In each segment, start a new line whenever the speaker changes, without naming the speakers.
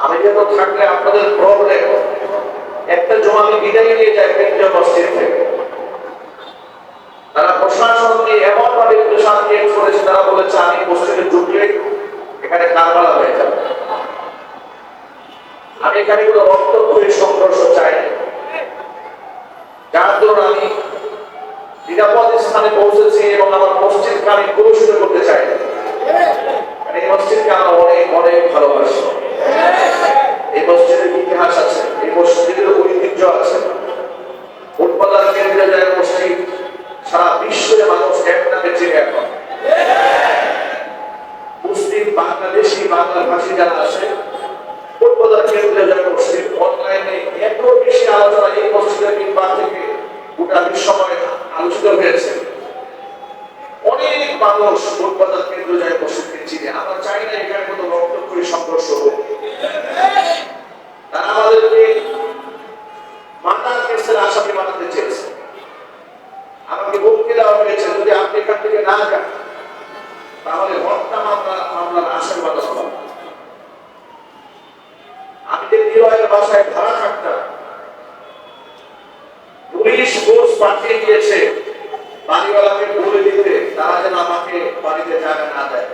আমি যেন থাকলে আপনাদের প্রবলেম একটা জমা আমি বিদায় নিয়ে যাই কেন্দ্রীয় মসজিদ থেকে। তারা প্রশাসনকে এমন ভাবে প্রেশার ক্রিয়েট করেছে, তারা বলেছে আমি মসজিদে ঢুকলে এখানে কারবালা হয়ে যাবে। আমি এখানে কোনো রক্তক্ষয়ী সংঘর্ষ চাই না, যার জন্য আমি নিরাপদ স্থানে পৌঁছেছি এবং আমার মসজিদকে আমি কলুষিত করতে চাই না। এই মসজিদকে আমরা অনেক অনেক ভালোবাসি। এই মসজিদের ইতিহাস আছে, এই মসজিদের ঐতিহ্য আছে। ফুটবলার কেন্দ্রে যায় মসজিদ, সারা বিশ্বের মানুষ এক নামে চিনে। এখন মুসলিম, বাংলাদেশি, বাংলা ভাষী যারা আছে, ফুটবলার কেন্দ্রে যায় মসজিদ, অনলাইনে এত বেশি আলোচনা এই মসজিদের মিম্বার থেকে গোটা বিশ্বময় আলোচিত হয়েছে। অনেক মানুষ ফুটবলার কেন্দ্রে যায় মসজিদকে চিনে। আমরা চাই না এখানে কোনো রক্তক্ষয়ী সংঘর্ষ হোক। তারা আমাদেরকে মার্ডার কেসের আসামি বানাতে চেয়েছে। আমাকে হুমকি দেওয়া হয়েছে যদি আপনি এখান থেকে না যান তাহলে হত্যা মামলার আসামি বানানো হবে। আমি যে নিরয়ের বাসায় ভাড়া থাকতাম, পুলিশ ফোর্স পাঠিয়ে দিয়েছে বাড়িওয়ালাকে বলে দিতে তারা যেন আমাকে বাড়িতে জায়গা না দেয়।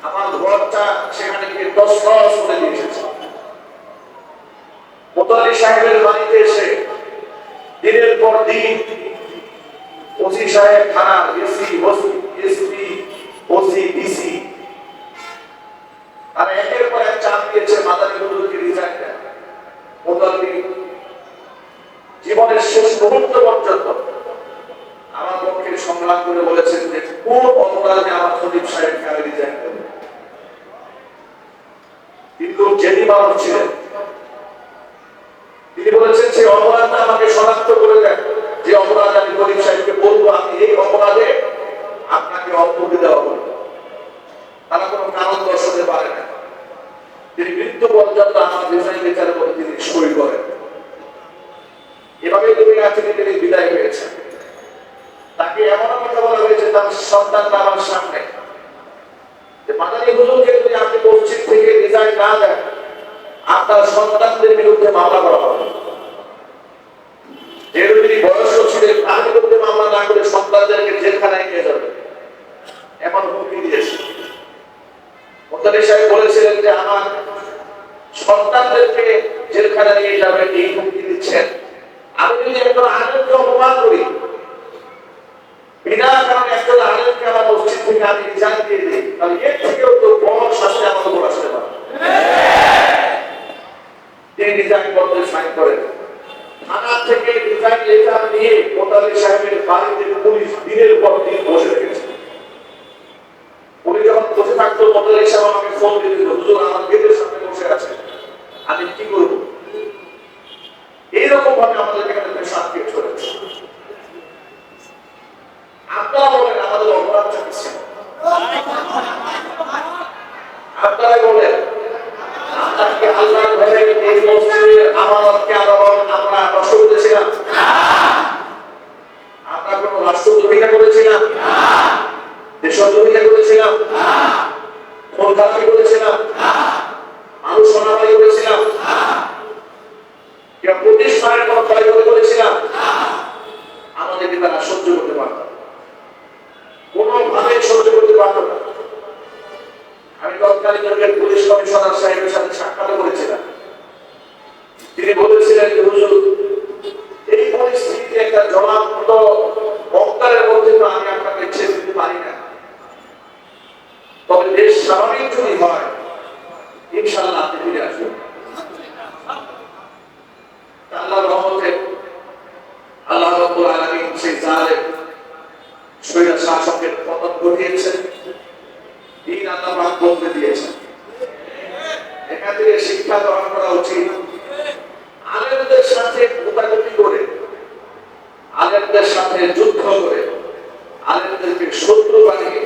আমার ঘরটা সেখানে গিয়ে তছনছ করে দিয়েছে। মোতালি সাহেবের বাড়িতে এসে দিনের পর দিন ওসি সাহেব, থানার এসপি, ওসি, ডিসি তারা একের পর এক চাপ দিয়েছে মাদানী হুজুরকে রিজাইন দেন। মোতালি জীবনের শেষ মুহূর্ত পর্যন্ত আমার পক্ষে সংগ্রাম করে বলেছেন যে কোন অপরাধে আমার খতিব সাহেবকে আমি রিজাইন দেব। কিন্তু জেদি মানুষ ছিলেন, তিনি বলেছেন যে অপরাধটা আমাকে শনাক্ত করে দেন, যে অপরাধ আমি খতিব সাহেবকে বলবো আপনি এই অপরাধে আপনাকে অব্যাহতি দেওয়া হবে। তারা কোনো কারণ দর্শাতে পারে না। তিনি মৃত্যু পর্যন্ত আমার রিজাইন বিচারের মধ্যে তিনি সই করেন। এভাবে দুনিয়া থেকে তিনি বিদায় হয়েছেন। তাকে এমন কথা বলা হয়েছে তার সন্তান আমার সামনে যে মাদানী হুজুরকে যদি আপনি মসজিদ থেকে রিজাইন না দেন আপনার সন্তানদের বিরুদ্ধে মামলা করা হবে। যেহেতু তিনি বয়স্ক ছিলেন, তার বিরুদ্ধে মামলা না করে সন্তানদেরকে জেলখানায় নিয়ে যাবে এমন হুমকি দিয়েছে। মোতালি সাহেব বলেছিলেন যে আমার সন্তানদেরকে জেলখানায় নিয়ে যাবে এই হুমকি দিচ্ছেন। আমি যদি একজন আলেমকে অপমান করি, বিনা কারণে একজন আলেমকে আমার মসজিদ থেকে আমি রিজাইন দিয়ে দিই, তাহলে এর থেকেও তো বড় শাস্তি আমার উপর আসতে পারে। তিনি রিজাইন করতে সাইন করেন। থানা থেকে রিজাইন লেটার নিয়ে মোতালি সাহেবের বাড়িতে পুলিশ দিনের পর দিন বসে রেখেছে। পুলিশ যখন বসে থাকতো মোতালি সাহেব আমাকে ফোন দিয়ে দিত, হুজুর আমার গেটের সামনে বসে আছে, আমি কি করবো? এইরকম ভাবে আমাদের এখানে প্রেশার ক্রিয়েট করেছে। আপনারা বলেন আমাদের অপরাধটা কি ছিল? আপনারা বলেন আপনাকে আল্লাহর ঘরে এই মসজিদের আমানতকে আমরা নষ্ট করেছিলাম? আমরা কোন রাষ্ট্রদ্রোহিতা করেছিলাম? দেশদ্রোহিতা করেছিলাম? খুন-খারাপি করেছিলাম? মানুষ হত্যাবাড়ি করেছিলাম? প্রতিষ্ঠানের কোন ক্ষয়ক্ষতি করেছিলাম? আমাদেরকে তারা সহ্য করতে পারত না, কোনোভাবে সহ্য করতে পারত না। আমি তৎকালীন পুলিশ কমিশনার সাহেবের সাথে সাক্ষাৎ করেছিলাম। তিনি বলেছিলেন যে হুজুর এই পরিস্থিতিতে একটা জবাবদিহিত বক্তারের মধ্যে তো আমি আপনাকে ছেড়ে দিতে পারি না, তবে দেশ স্বাভাবিক যদি হয় ইনশাআল্লাহ আপনি ফিরে আসবেন। আল্লাহর রহমতে আল্লাহ রাব্বুল আলামিন সেই জালেম স্বৈর শাসকের পতন ঘটিয়েছেন, দিন আল্লাহ পাক বদলে দিয়েছেন। এখান থেকে শিক্ষা গ্রহণ করা উচিত। আলেমদের সাথে গোটাগুটি করে, আলেমদের সাথে যুদ্ধ করে, আলেমদেরকে শত্রু বানিয়ে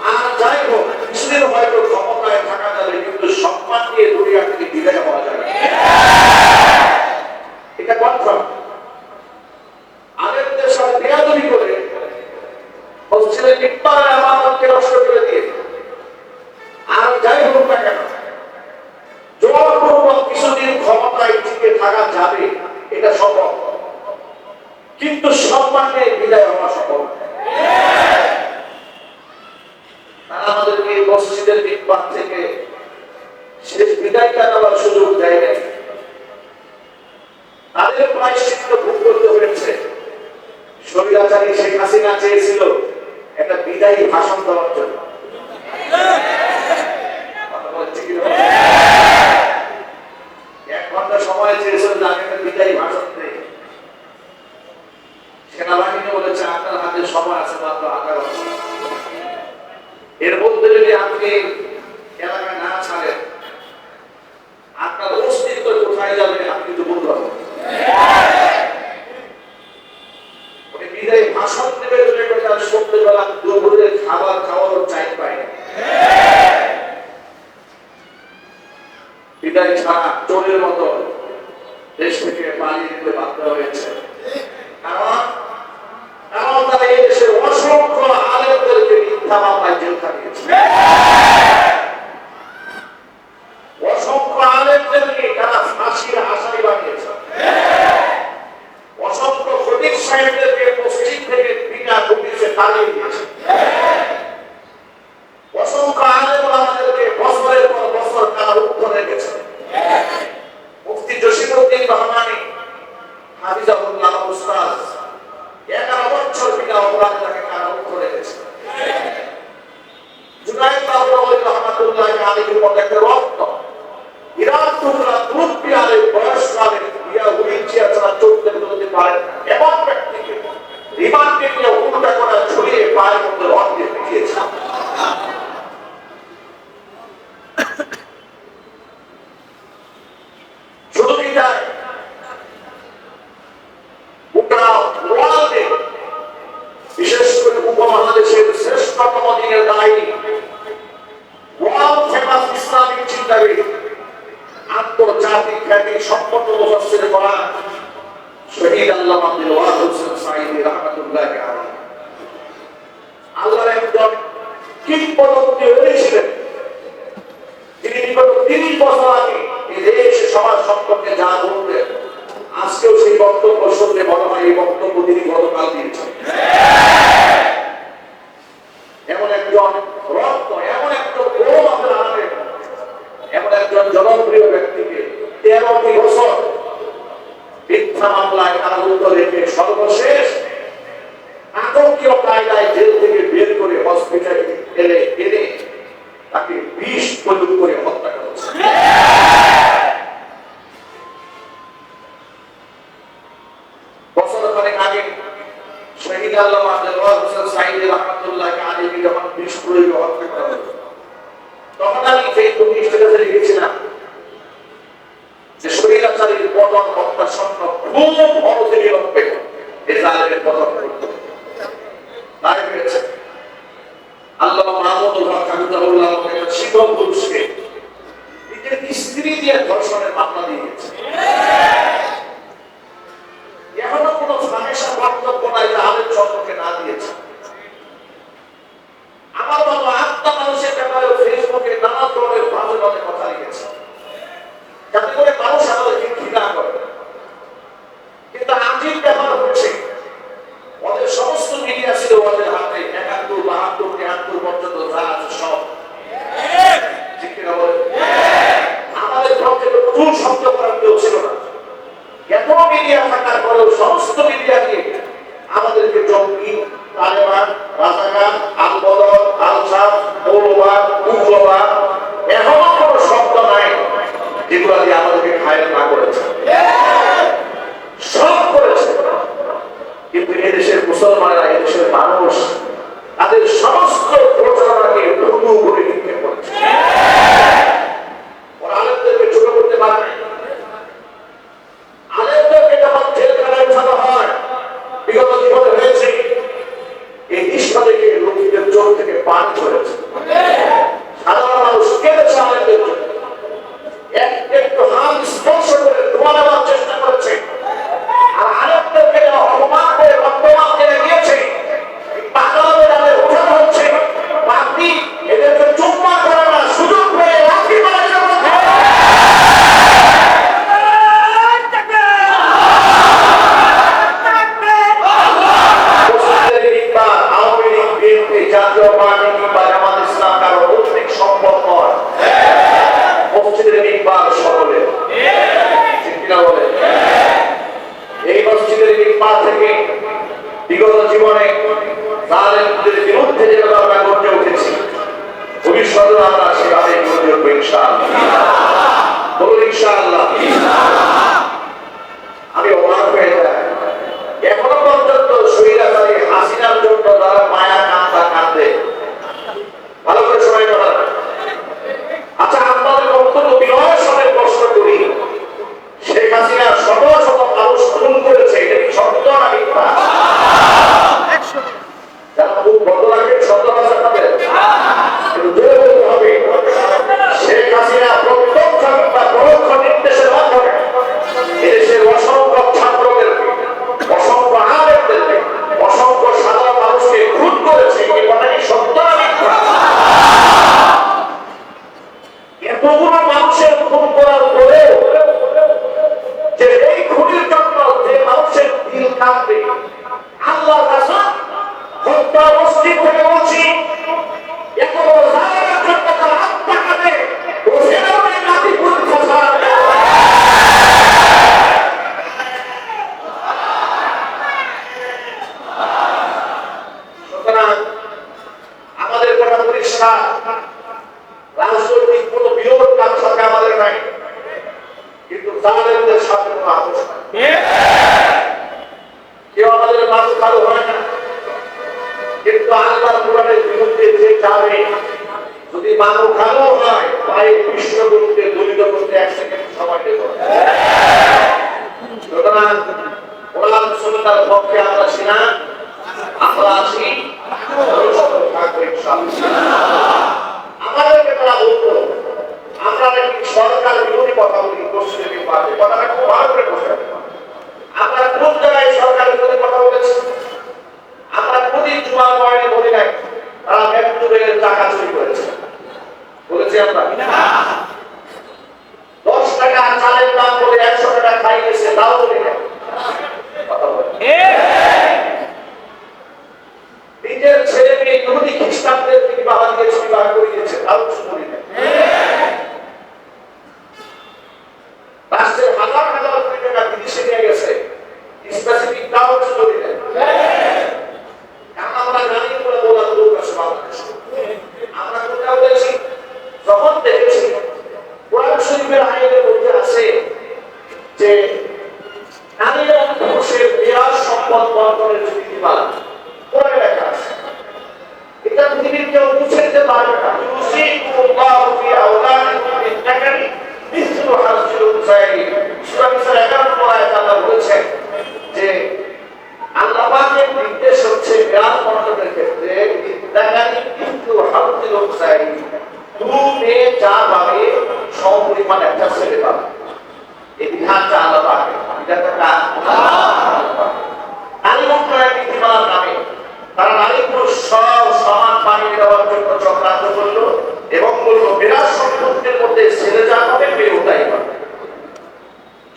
আর যাই হোক কিছুদিন হয়তো ক্ষমতায় থাকা যাবে, কিন্তু সম্মান নিয়ে দুনিয়া থেকে বিদায় হওয়া যাবে, এটা কনফার্ম। আলেমদের সাথে বেয়াদবি করে মসজিদের নিম্বারের আমানতকে নষ্ট করে দিয়ে আর যাই হোক না কেন বিদায় কাটাবার সুযোগ দেয় নাই, তাদের প্রায়শ্চিত্ত ভোগ করতে হয়েছে। স্বৈরাচারী শেখ হাসিনা চেয়েছিল একটা বিদায়ী ভাষণ দেওয়ার জন্য, এক ঘন্টা সময় চেয়েছিল যে আমি একটা বিদায়ী ভাষণ দেই। সেনাবাহিনী বলেছে আপনার হাতে সময় আছে মাত্র 18 ঘন্টা, এর মধ্যে যদি আপনি এলাকায় না ছাড়েন আপনার অস্তিত্ব কোথায় যাবে আপনি তো বলতে পারবেন। বিদায়ী ভাষণ দেবে তার সন্ধ্যেবেলা দুপুরের খাবার খাওয়ারও চাই পায় না। বিদায় ছাড়া চোরের মতো দেশ থেকে পালিয়ে দিতে বাধ্য হয়েছে। কারণ তারা এই দেশের অসংখ্য আলেমদেরকে মিথ্যা মামলায় জেল খাটিয়েছে, অসংখ্য আলেমদেরকে তারা ফাঁসির আসামি বানিয়েছে, অসংখ্য খতিব সাহেবদেরকে মসজিদ থেকে বিনা নোটিশে তাড়িয়ে দিয়েছে, অসংখ্য আলেম ওলামাদেরকে বছরের পর বছর কারারুদ্ধ রেখেছে। মুফতি জসিমউদ্দিন রহমানী হাফিজাহুল্লাহ উস্তাদ 11 বছর বিনা অপরাধে তাকে কারারুদ্ধ রেখেছে। জুনায়েদ বাবরি রহমাতুল্লাহ আলাইহির মতো একটা রত্ন, ইরান টুকরা তুরুপি আলে বয়সকালে ইয়া হুইলচেয়ার ছাড়া চলতে চলতে পারে এমন ব্যক্তিকে রিমান্ডে নিয়ে উল্টা করা ঝুলিয়ে পায়ের মধ্যে রড দিয়ে পিটিয়েছে। শুধু কি তাই, গোটা ওয়ার্ল্ডে বিশেষ করে উপমহাদেশের শ্রেষ্ঠতম দিনের দায়ী ওয়ার্ল্ড ফেমাস ইসলামিক চিন্তাবিদ, আন্তর্জাতিক খ্যাতি সম্পন্ন মুফাসসির কোরআন শহীদ আল্লামা আব্দুল ওয়াহাব হোসেন সাঈদী রাহমাতুল্লাহ আলাইহি আল্লাহর একজন কিংবদন্তি ওলি ছিলেন, যিনি বিগত 30 বছর আগে এই দেশ সমাজ সম্পর্কে যা বলতেন আজকেও সেই বক্তব্য শুনলে মনে হয় এই বক্তব্য তিনি গতকাল দিয়েছেন। এমন একজন রত্ন, এমন একজন বড় মাপের আলেম, এমন একজন জনপ্রিয় ব্যক্তিকে 13টি বছর মিথ্যা মামলায় কারারুদ্ধ রেখে সর্বশেষ নাটকীয় কায়দায় জেল থেকে বের করে হসপিটালে এনে তাকে বিষ প্রয়োগ করে হত্যা করা হয়েছে। বছর খানেক আগে শহীদ আল্লামা আব্দুল ওয়াহাব হোসেন সাঈদী রাহমাতুল্লাহ আলাইহি যখন বিষ প্রয়োগে হত্যা করা হলো, তখন আমি ফেসবুক স্ট্যাটাসে লিখেছিলাম যে স্বৈরাচারীর পতন হত্যা সম্ভব খুব অনতি বিলম্বে এই জালেমের পতন করতে তাই হয়েছে। আল্লামা মাহমুদুল হক হাফিজাহুল্লাহ একটা শীতল পুরুষকে নিজের স্ত্রী দিয়ে ধর্ষণের মামলা দিয়েছে। এখনো কোন ফামেশা বক্তব্য নাই যে আলেম সম্পর্কে না দিয়েছে। আমার মতো আত্মা মানুষের ব্যাপারে ফেসবুকে নানা ধরনের বাজে বাজে কথা লিখেছে, যাতে করে মানুষ আমাদেরকে ঘৃণা করে। কিন্তু আজীব ব্যাপার হচ্ছে ওদের সমস্ত মিডিয়া ছিল ওদের হাতে, 71, 72, 73 পর্যন্ত যা আছে সব ঠিক কিনা বলে। আমাদের পক্ষে তো চুল শব্দ করার কেউ ছিল না। এত মিডিয়া থাকার পরেও সমস্ত মিডিয়া নিয়ে আমাদেরকে জঙ্গি, তালেবান, রাজাকার, আল-বদর, আল-শাম, মৌলবাদ, উগ্রবাদ, এখনো কোনো শব্দ নাই যেগুলো দিয়ে আমাদেরকে ঘায়েল না করেছে। সব করেছে, কিন্তু এদেশের মুসলমানেরা, এদেশের মানুষ তাদের সমস্ত প্রচারণাকে ভুলু করে নিক্ষেপ করেছে। ওরা আলেমদেরকে ছোট করতে পারে না। আলেমদেরকে যখন জেলখানায় উঠানো হয়, বিগত জীবনে হয়েছে, এই নিষ্ঠা থেকে লোকদের চোখ থেকে পানি ঝরেছে। সাধারণ মানুষ কেঁদেছে আলেমদের জন্য, একটু হাত স্পর্শ করে দোয়া নেওয়ার চেষ্টা করেছে। আর আলেমদেরকে অপমান করে রক্তপাত করে দিয়েছে, পাগলের ডালে উঠানো হচ্ছে, মসজিদের ইকবাল সকলে ঠিক কিনা বলে? এই মসজিদের ইকবাল থেকে বিগত জীবনে জালেমদের বিরুদ্ধে যেভাবে আমরা গর্জে উঠেছি, ভবিষ্যতে আমরা সেভাবে গর্জে উঠবো ইনশাআল্লাহ। বলুন ইনশাআল্লাহ। আমি অবাক হয়ে যাই, এখনো পর্যন্ত স্বৈরাচারী হাসিনার জন্য যারা মায়া কান্দা কান্দে, ভালো করে সবাই বলা। আচ্ছা, আপনাদের বক্তব্য বিনয়ের সঙ্গে প্রশ্ন করি, শেখ হাসিনা শত শত মানুষ খুন করেছে, এটা কি সত্য না মিথ্যা? যারা খুব বন্ধ রাখে সত্য আছে তাদের, কিন্তু জোরে বলতে হবে, শেখ হাসিনা প্রত্যক্ষ বা পরোক্ষ নির্দেশের মাধ্যমে এদেশের অসংখ্য ছাত্রদেরকে, অসংখ্য আলেমদেরকে, অসংখ্য সাধারণ মানুষকে খুন করেছে। এই কথা কি সত্য না মিথ্যা? এতগুলো মানুষের খুন করার পরেও যে এই খুনের জন্য যে মানুষের দিল কাঁপবে, আল্লাহর কাছে হত্যা মসজিদ থেকে বলছি, এত বড় জালেমের জন্য তারা আত্মা কাঁদে, ওসেরাও এই নাতি পরীক্ষা ছাড়া। সুতরাং আমাদের কথা পরিষ্কার, রাজনৈতিক কোনো বিরোধ কার সাথে আমাদের নাই, কিন্তু জালেমদের সাথে কোনো আপোষ নাই। কেউ আমাদের মাঝে কারো হয় না, কিন্তু আল্লাহর কোরআনের বিরুদ্ধে যে যাবে, যদি মানুষ ভালো হয়, পায়ে কৃষ্ণ করতে দলিত করতে 1 সেকেন্ড সময় দেব। সুতরাং কোরআন সুন্নাহর পক্ষে আমরা আছি না, আমরা আছি আমাদেরকে তারা বলতো আমরা নাকি সরকার বিরোধী কথা বলি, পশ্চিমের পাশে কথাটা খুব ভালো করে বসে আমরা কোন জায়গায় সরকার বিরোধী কথা বলেছি? আমরা প্রতি জুমার পরে বলি নাই তারা মেট্রো রেলের টাকা চুরি করেছে, বলেছি আমরা? 10 টাকা চালের দাম বলে 100 টাকা খাই গেছে, তাও বলি না। কথা বলে নিজের ছেলে মেয়ে ইহুদি খ্রিস্টানদের বিবাহ দিয়েছে, বিবাহ করিয়েছে, তাও শুনি না। রাষ্ট্রের হাজার হাজার কোটি টাকা বিদেশে নিয়ে গেছে, স্পেসিফিক তাও শুনি না। আমরা জানি বলে বলার লোক আছে বাংলাদেশে। আমরা কোথাও দেখছি, যখন দেখেছি কোরআন শরীফের আইনের মধ্যে আছে যে নারীরা পুরুষের বিরাট সম্পদ বন্টনের নীতিমালা কোরআনে লেখা আছে। এটা পৃথিবীর কেউ মুছে দিতে পারবে না। ইউসিকুল্লাহু ফি আওলাদিকুম বিন-নাকারি মিসলু হাযিল উনসায়াইন। সূরা নিসার 11 নম্বর আয়াতে আল্লাহ বলেছেন যে আল্লাহ পাকের নির্দেশ হচ্ছে বিরাট বন্টনের ক্ষেত্রে বিন-নাকারি মিসলু হাযিল উনসায়াইন, দুই যা পাবে সমপরিমাণ একটা ছেলে পাবে। এই বিধানটা আল্লাহ পাকের, বিধানটা কার? আল্লাহ। নারী মন্ত্রণালয়ের নীতিমালার নামে তারা নারী পুরুষ সব সমান পানি দেওয়ার জন্য চক্রান্ত করলো এবং বললো বিরাট সম্পত্তির মধ্যে ছেলে যা পাবে মেয়েও তাই পাবে।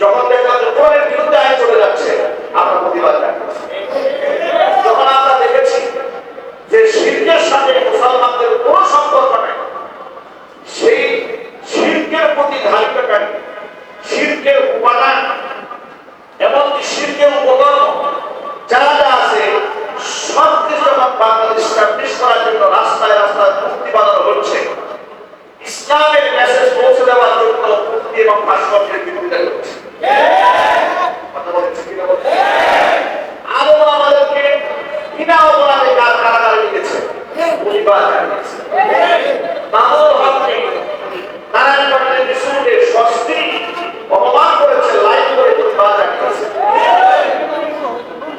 যখন দেখলাম যে কোরআনের বিরুদ্ধে আইন চলে যাচ্ছে, আমরা প্রতিবাদ জানিয়েছি। যখন আমরা দেখেছি যে শিরকের সাথে মুসলমানদের কোনো সম্পর্ক নেই, সেই শিরকের প্রতি ধারিতকারী, শিরকের উপাদান এবং শিরকের উপকরণ যা যা আছে সব কিছু যখন বাংলাদেশ স্টাবলিশ করার জন্য রাস্তায় রাস্তায় মুক্তি বানানো হচ্ছে, ইসলামের মেসেজ পৌঁছে দেওয়ার জন্য মুক্তি এবং ভাস্কর্যের বিরোধিতা করছে। কথা বলছে কিনা? বলছে আরো আমাদেরকে বিনা অপরাধে কারাগারে নিয়েছে, পরিবার জানিয়েছে। মামুনুল হককে নারায়ণগঞ্জের বিশুকে সস্ত্রী অপমান করেছে, লাইভ করে পরিবার জানিয়েছে।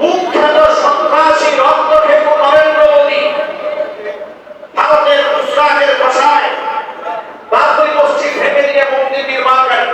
মুখ্যাত সন্ত্রাসী রক্তক্ষেপু নরেন্দ্র মোদী ভারতের গুজরাটের ভাষায় বাবরি মসজিদ ভেঙে দিয়ে মন্দির নির্মাণকারী,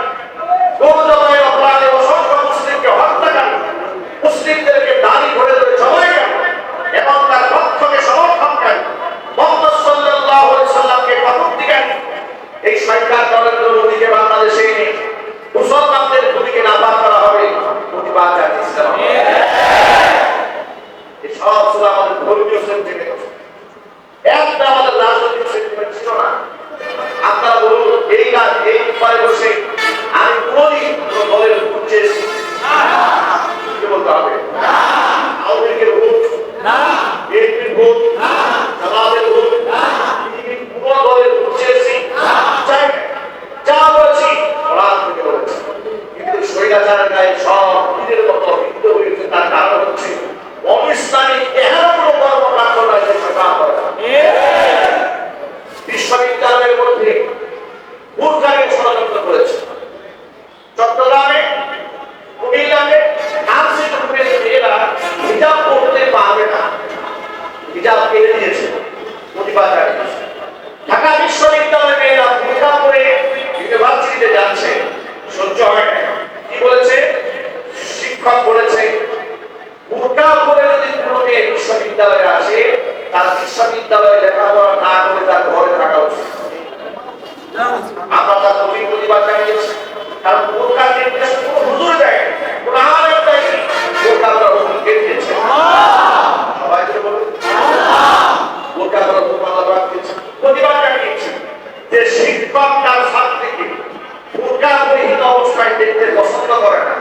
করে না।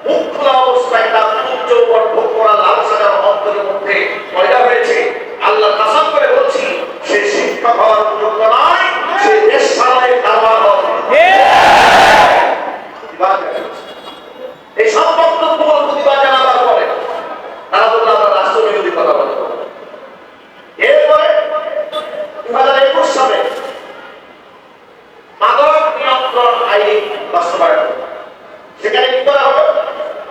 মুখ খোলা অবস্থায় তার উচ্চ উপর ভোগ করা লালসা যেন অন্তরের মধ্যে পয়দা হয়েছে। আল্লাহ কাসাম করে বলছি, সে শিক্ষক হওয়ার যোগ্য নয়, সে দেশ চালায় দারোয়ান হবে। এই সব বক্তব্যগুলো প্রতিবাদ জানাবার পরে তারা বললো আমরা রাষ্ট্রবিরোধী কথা বলবো। এরপরে 2021 সালে মাদক নিয়ন্ত্রণ আইন বাস্তবায়ন, সেখানে কি করা হবে,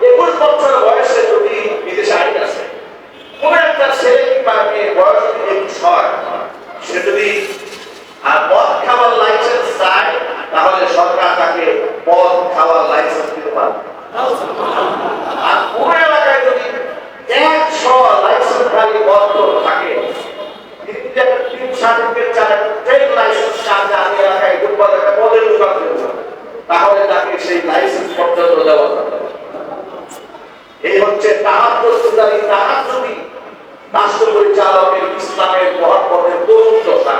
21 বছর বয়সে যদি বিদেশে আইন আছে, কোন একটা ছেলে কিংবা মেয়ের বয়স যদি 21 হয়, সে যদি মদ খাওয়ার লাইসেন্স চায়, তাহলে সরকার তাকে মদ খাওয়ার লাইসেন্স দিতে পারবে। আর কোন এলাকায় যদি 100 লাইসেন্সধারী মদ থাকে, তাহলে তাকে সেই লাইসেন্স পর্যন্ত দেওয়া যাবে। এই হচ্ছে তাহাজ্জুদকারী তাহাজ্জুদি রাষ্ট্র পরিচালকের ইসলামের মহব্বতের তরুণ দশা।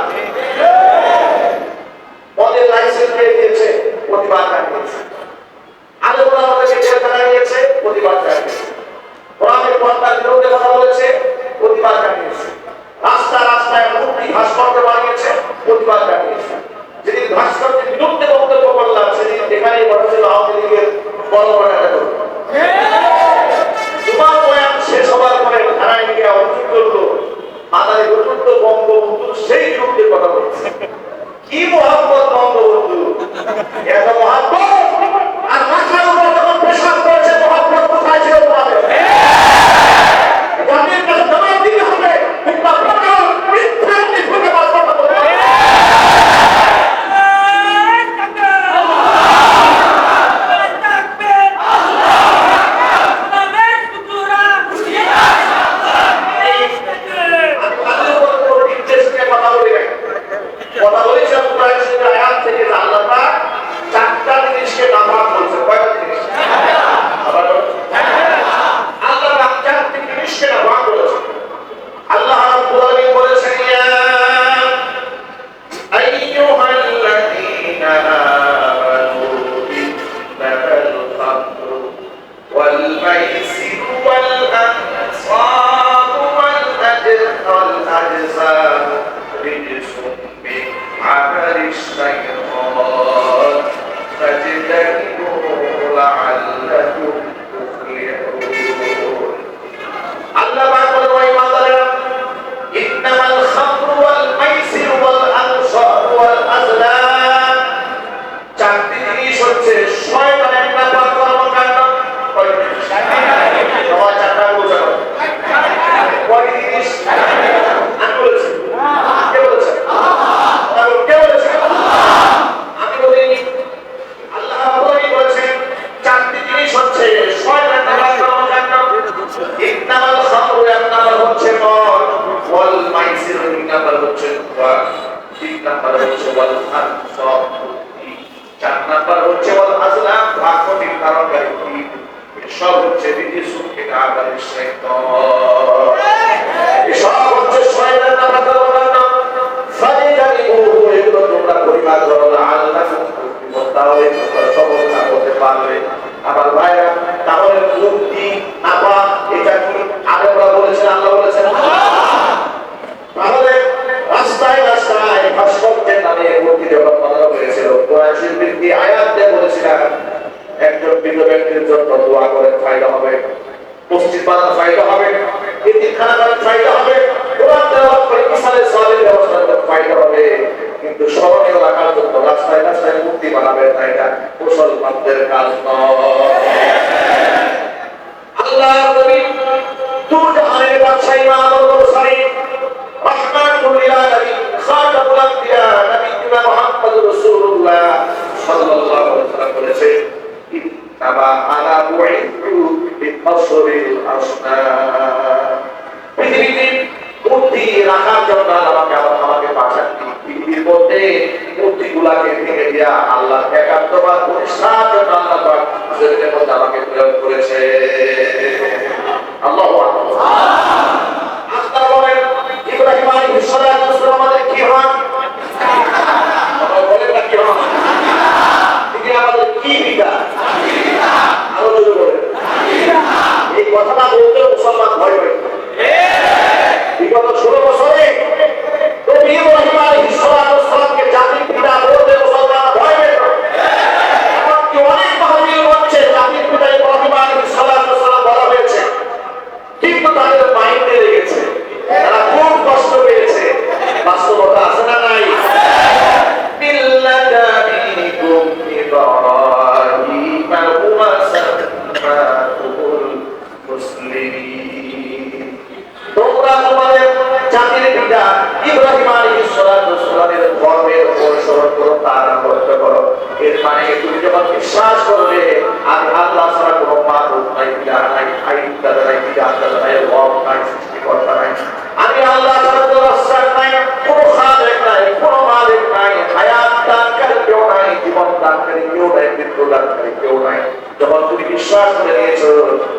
মদের লাইসেন্স পেয়ে দিয়েছে, প্রতিবাদ জানিয়েছে। আলেমরা আমাদেরকে জেলখানায় নিয়েছে, প্রতিবাদ জানিয়েছে। কোরআনের পর্দার বিরুদ্ধে কথা বলেছে, প্রতিবাদ জানিয়েছে। রাস্তায় মূর্তি ভাস্কর্য বানিয়েছে, প্রতিবাদ জানিয়েছে। যেদিন ভাস্কর্যের বিরুদ্ধে বক্তব্য করলাম, সেদিন এখানেই বলেছিল আওয়ামী লীগের বড় বড় একটা করবে। তোমার বয়ান শেষ হবার পরে ধারায় গিয়ে অভিযোগ করলো মাদারি প্রচন্ড বঙ্গবন্ধু সেই বিরুদ্ধে কথা বলছে। কি মহাব্বত বঙ্গবন্ধু, এত মহাব্বত, আর মাথার উপর যখন পেশাব করেছে মহাব্বত কোথায় ছিল তোমাদের? জাতির কাছে জবাব দিতে হবে, কিংবা মিথ্যা নির্ভুলে বাস্তবতা করতে হবে। কথা বলেছিলাম কোরআন শরীফের আয়াত থেকে, আল্লাহ পাক 4টা জিনিসকে নামাজ বলছে। কয়টা জিনিস? আবার আল্লাহ পাক 4টি জিনিসকে নামাজ বলেছে। আল্লাহ রাব্বুল আলামিন বলেছেন, ইয়া আইয়ুহাল্লাযীনা আমানু ইন্নামাল খামরু ওয়াল মাইসিরু ওয়াল আনসাবু ওয়াল আজসাম রিজসুম মিন আমালিশ শাইতান ফাজতানিবুহু লাআল্লাকুম তুফলিহুন। আল্লাহ পাক বলেন, ওই ইমানদারেরা, ইন্নামাল খামরু ওয়াল মাইসিরু ওয়াল আনসাবু ওয়াল আজলাম, 4টি জিনিস হচ্ছে শয়তানের নাপাক কর্মকাণ্ড। কয় জিনিস? সবাই 4টা বলছেন। কয় জিনিস? আমি বলেছি। কে বলেছে? কে বলেছে? আমি বলিনি। আল্লাহ রাব্বুল আলামিন বলেছেন 4টি জিনিস হচ্ছে শয়তানের নাপাক কর্মকাণ্ড। ইন্নামাল খামরু, এক নাম্বার হচ্ছে মদ, ওয়াল মাইসির, দুই নাম্বার হচ্ছে জুয়া, তিন নাম্বার হচ্ছে ওয়াল আনসাব, 4 নাম্বার হচ্ছে ওয়াল আজলাম, ভাগ্য নির্ধারণকারী। সব হচ্ছে রিজসুম মিন আমালিশ শাইতান, সব হচ্ছে শয়তানের নাপাক কর্মকাণ্ড। ফাজতানিবুহু, এগুলো তোমরা পরিহার করো, লাআল্লাকুম তুফলিহুন, তাহলে তোমরা সফলতা হতে পারবে। আমার ভাইরা, তাহলে মুক্তি নাপাক এটা কি আলেমরা বলেছেন, আল্লাহ বলেছেন? তাহলে রাস্তায় রাস্তায় ভাস্কর্যের নামে মূর্তি যখন বানানো হয়েছিল, কোরআন শরীফের কি আয়াত দিয়ে বলেছিলেন একজন বৃদ্ধ ব্যক্তির জন্য দোয়া করেন, ফায়দা হবে, মসজিদ বানানো ফায়দা হবে, এতিমখানা বানানো ফায়দা হবে, কোরআন তেলাওয়াত করে ইসালে সালের ব্যবস্থা করতে ফায়দা হবে। কিন্তু স্মরণীয় রাখার জন্য রাস্তায় রাস্তায় মূর্তি বানাবেন না, এটা মুসলমানদের কাজ নয়। আল্লাহ নবী দূর জাহানের বাদশা ইমামুল মুরসালিন রাহমাতুল লিল আলামিন খাতামুল আম্বিয়া নবীনা মুহাম্মদুর রাসূলুল্লাহ সাল্লাল্লাহু আলাইহি ওয়াসাল্লাম বলেছেন, ইন্নামা আনা বুইতু বিকসরিল আসনাম। পৃথিবীতে মূর্তি রাখার জন্য আমাকে পাঠাননি, পৃথিবীর মধ্যে মূর্তিগুলাকে ভেঙে দিয়া আল্লাহ একাত্মবাদ প্রতিষ্ঠার জন্য আল্লাহ পাক জমিনের মধ্যে আমাকে প্রেরণ করেছে। আল্লাহু আকবার। আল্লাহ বলেন, ইব্রাহিম আলাইহিস সালাতু ওয়াস সালাম আমাদের কি হন? আমরা বলেন না কি হন? তিনি আমাদের কি পিতা? মানে তুমি যখন বিশ্বাস করবে আমি আল্লাহ ছাড়া কোনো মাবুদ নাই, ইলাহ নাই, আইয়ুদ্দাদা নাই, বিদাদা নাই, রব নাই, সৃষ্টিকর্তা নাই, আমি আল্লাহ ছাড়া কোনো রাসূল নাই, কোনো খালেক নাই, কোনো মালিক নাই, হায়াত দানকারী কেউ নাই, জীবন দানকারী কেউ নাই, মৃত্যু দানকারী কেউ নাই। যখন তুমি বিশ্বাস করে নিয়েছো